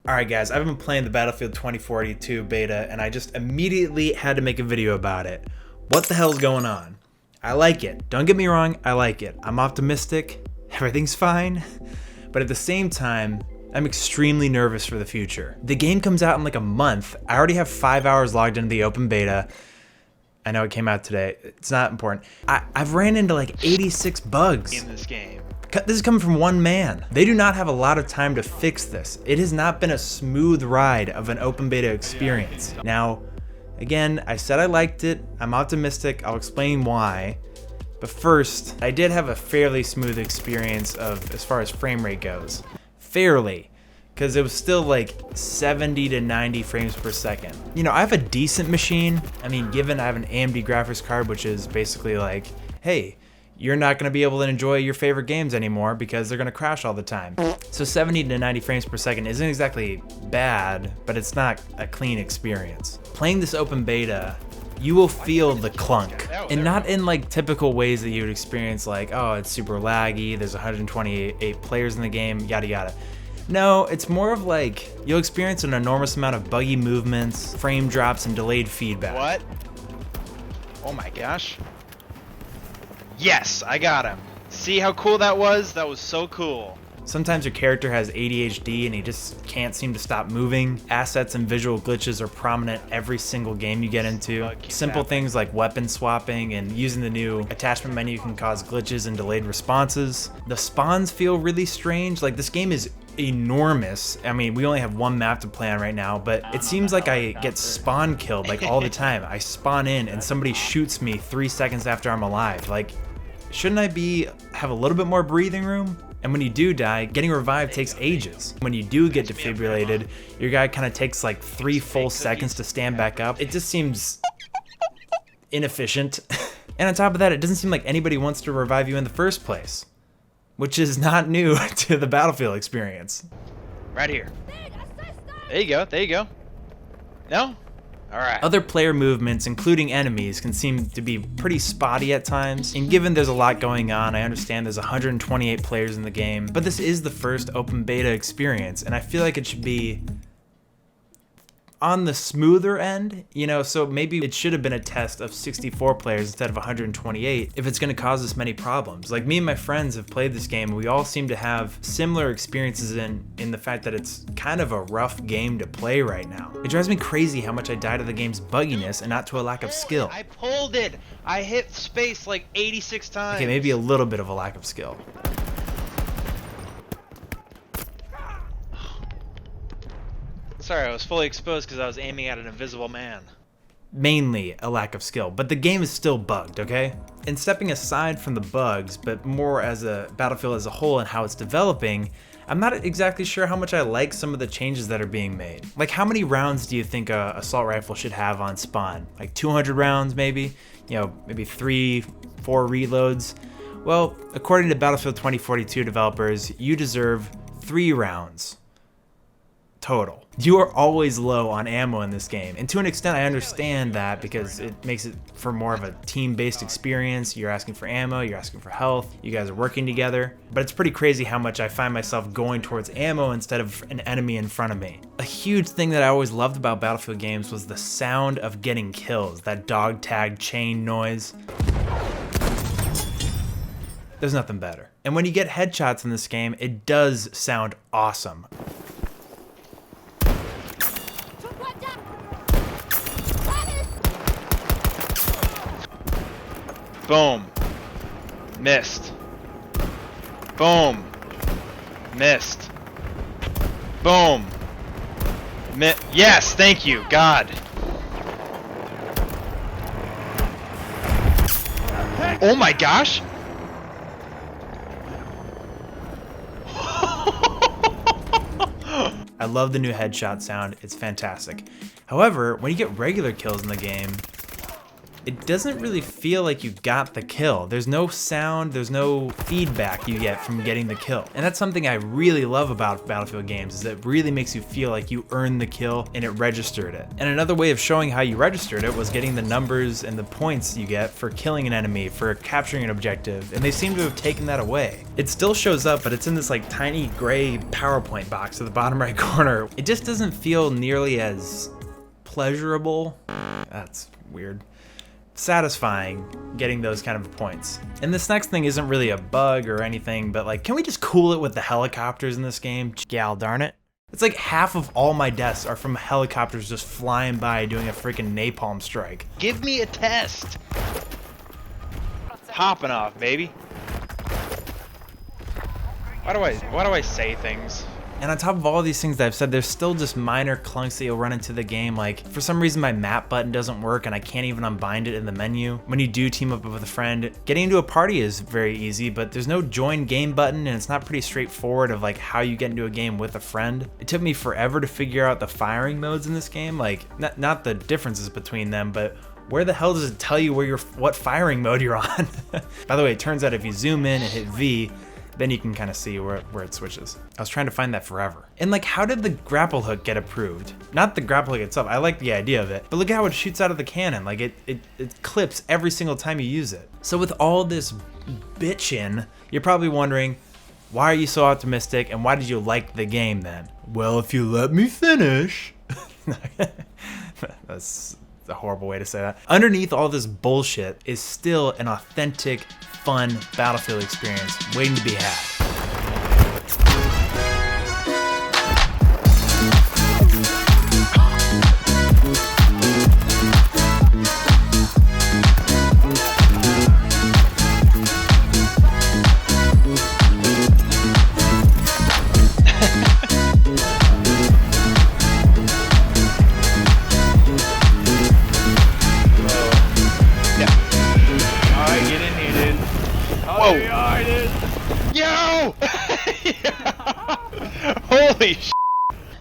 Alright guys, I've been playing the Battlefield 2042 beta and I just immediately had to make a video about it. What the hell's going on? I like it. Don't get me wrong, I like it. I'm optimistic, everything's fine, but at the same time, I'm extremely nervous for the future. The game comes out in like a month. I already have 5 hours logged into the open beta. I know it came out today, it's not important. I've ran into like 86 bugs in this game. This is coming from one man. They do not have a lot of time to fix this. It has not been a smooth ride of an open beta experience. Now, again, I said I liked it. I'm optimistic. I'll explain why. But first, I did have a fairly smooth experience as far as frame rate goes. Fairly, because it was still like 70 to 90 frames per second. You know, I have a decent machine. I mean, given I have an AMD graphics card, which is basically like, hey, you're not gonna be able to enjoy your favorite games anymore because they're gonna crash all the time. So 70 to 90 frames per second isn't exactly bad, but it's not a clean experience. Playing this open beta, you will feel the clunk, and not in like typical ways that you would experience like, oh, it's super laggy, there's 128 players in the game, yada yada. No, it's more of like, you'll experience an enormous amount of buggy movements, frame drops, and delayed feedback. What? Oh my gosh. Yes, I got him. See how cool that was? That was so cool. Sometimes your character has ADHD and he just can't seem to stop moving. Assets and visual glitches are prominent every single game you get into. Simple things like weapon swapping and using the new attachment menu can cause glitches and delayed responses. The spawns feel really strange. Like, this game is enormous. I mean, we only have one map to play on right now, but it seems like I get spawn killed like all the time. I spawn in and somebody shoots me 3 seconds after I'm alive. Like, shouldn't I have a little bit more breathing room? And when you do die, getting revived takes ages. When you do get defibrillated, your guy kind of takes like 3 full seconds to stand back up. It just seems inefficient. And on top of that, it doesn't seem like anybody wants to revive you in the first place, which is not new to the Battlefield experience. Right here. There you go, there you go. No? Alright. Other player movements, including enemies, can seem to be pretty spotty at times, and given there's a lot going on, I understand there's 128 players in the game, but this is the first open beta experience, and I feel like it should be on the smoother end, you know, so maybe it should have been a test of 64 players instead of 128 if it's gonna cause this many problems. Like, me and my friends have played this game and we all seem to have similar experiences in the fact that it's kind of a rough game to play right now. It drives me crazy how much I die to the game's bugginess and not to a lack of skill. I pulled it! I hit space like 86 times. Okay, maybe a little bit of a lack of skill. Sorry, I was fully exposed because I was aiming at an invisible man. Mainly a lack of skill, but the game is still bugged, okay? And stepping aside from the bugs, but more as a Battlefield as a whole and how it's developing, I'm not exactly sure how much I like some of the changes that are being made. Like, how many rounds do you think a assault rifle should have on spawn? Like 200 rounds maybe? You know, maybe 3-4 reloads? Well, according to Battlefield 2042 developers, you deserve 3 rounds total. You are always low on ammo in this game, and to an extent I understand that because it makes it for more of a team-based experience. You're asking for ammo, you're asking for health, you guys are working together, but it's pretty crazy how much I find myself going towards ammo instead of an enemy in front of me. A huge thing that I always loved about Battlefield games was the sound of getting kills, that dog tag chain noise. There's nothing better. And when you get headshots in this game, it does sound awesome. Boom. Missed. Boom. Missed. Boom. Yes, thank you, God. Oh my gosh. I love the new headshot sound, it's fantastic. However, when you get regular kills in the game, it doesn't really feel like you got the kill. There's no sound, there's no feedback you get from getting the kill. And that's something I really love about Battlefield games, is it really makes you feel like you earned the kill and it registered it. And another way of showing how you registered it was getting the numbers and the points you get for killing an enemy, for capturing an objective, and they seem to have taken that away. It still shows up, but it's in this like tiny gray PowerPoint box at the bottom right corner. It just doesn't feel nearly as pleasurable. That's weird. Satisfying getting those kind of points. And this next thing isn't really a bug or anything, but like, can we just cool it with the helicopters in this game? Gal darn it. It's like half of all my deaths are from helicopters just flying by doing a freaking napalm strike. Give me a test. Hopping off, baby. Why do I say things? And on top of all these things that I've said, there's still just minor clunks that you'll run into the game. Like, for some reason my map button doesn't work and I can't even unbind it in the menu. When you do team up with a friend, getting into a party is very easy, but there's no join game button, and it's not pretty straightforward of like how you get into a game with a friend. It took me forever to figure out the firing modes in this game, like not the differences between them, but where the hell does it tell you what firing mode you're on? By the way, it turns out if you zoom in and hit V, then you can kind of see where it switches. I was trying to find that forever. And like, how did the grapple hook get approved? Not the grapple hook itself, I like the idea of it, but look how it shoots out of the cannon. Like it clips every single time you use it. So with all this bitchin', you're probably wondering, why are you so optimistic and why did you like the game then? Well, if you let me finish. That's a horrible way to say that. Underneath all this bullshit is still an authentic, fun Battlefield experience waiting to be had. Holy sh**.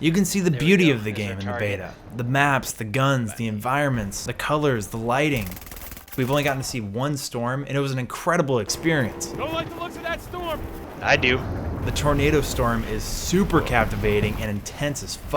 You can see the beauty of the game in the beta. The maps, the guns, the environments, the colors, the lighting. We've only gotten to see one storm, and it was an incredible experience. Don't like the looks of that storm. I do. The tornado storm is super captivating and intense as f***.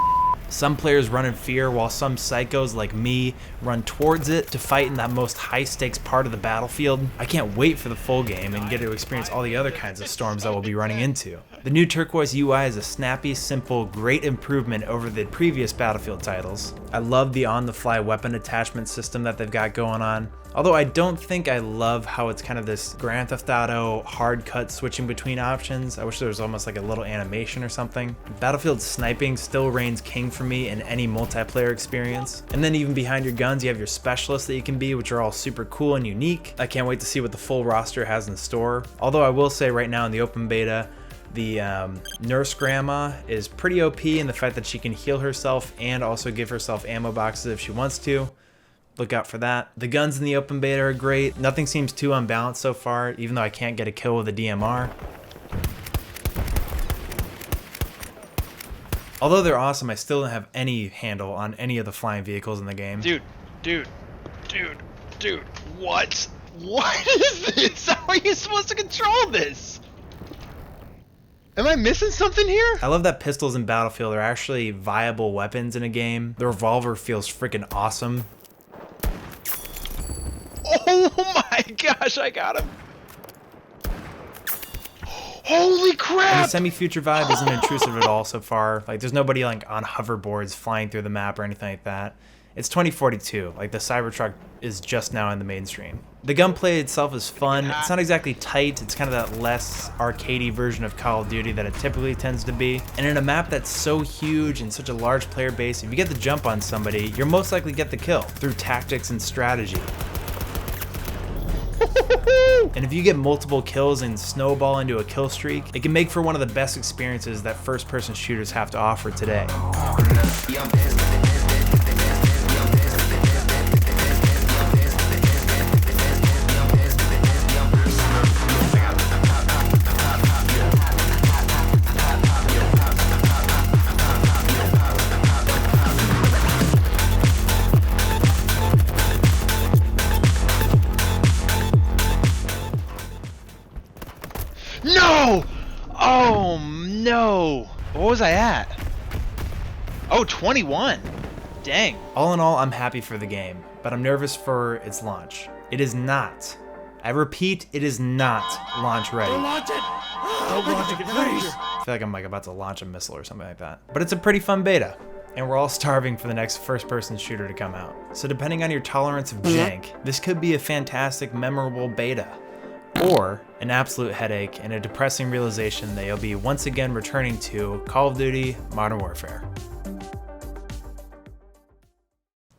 Some players run in fear while some psychos like me run towards it to fight in that most high stakes part of the battlefield. I can't wait for the full game and get to experience all the other kinds of storms that we'll be running into. The new turquoise UI is a snappy, simple, great improvement over the previous Battlefield titles. I love the on-the-fly weapon attachment system that they've got going on. Although I don't think I love how it's kind of this Grand Theft Auto hard cut switching between options. I wish there was almost like a little animation or something. Battlefield sniping still reigns king for me in any multiplayer experience. And then even behind your guns, you have your specialists that you can be, which are all super cool and unique. I can't wait to see what the full roster has in store. Although I will say right now in the open beta, the nurse grandma is pretty OP in the fact that she can heal herself and also give herself ammo boxes if she wants to. Look out for that. The guns in the open beta are great. Nothing seems too unbalanced so far, even though I can't get a kill with a DMR. Although they're awesome, I still don't have any handle on any of the flying vehicles in the game. Dude, what? What is this? How are you supposed to control this? Am I missing something here? I love that pistols in Battlefield are actually viable weapons in a game. The revolver feels freaking awesome. Oh my gosh, I got him. Holy crap! And the semi-future vibe isn't intrusive at all so far. Like, there's nobody like on hoverboards flying through the map or anything like that. It's 2042. Like, the Cybertruck is just now in the mainstream. The gunplay itself is fun. It's not exactly tight. It's kind of that less arcadey version of Call of Duty that it typically tends to be. And in a map that's so huge and such a large player base, if you get the jump on somebody, you're most likely to get the kill through tactics and strategy. And if you get multiple kills and snowball into a kill streak, it can make for one of the best experiences that first-person shooters have to offer today. Oh, 21. Dang. All in all, I'm happy for the game, but I'm nervous for its launch. It is not, I repeat, it is not launch ready. Don't launch it! Don't launch it, please! I feel like I'm like about to launch a missile or something like that. But it's a pretty fun beta, and we're all starving for the next first-person shooter to come out. So depending on your tolerance of jank, this could be a fantastic, memorable beta, or an absolute headache and a depressing realization that you'll be once again returning to Call of Duty Modern Warfare.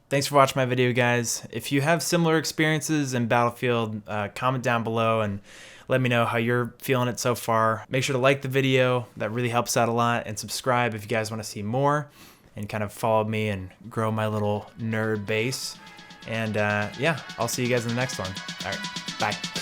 Thanks for watching my video, guys. If you have similar experiences in Battlefield, comment down below and let me know how you're feeling it so far. Make sure to like the video, that really helps out a lot, and subscribe if you guys want to see more and kind of follow me and grow my little nerd base. And yeah, I'll see you guys in the next one. All right, bye.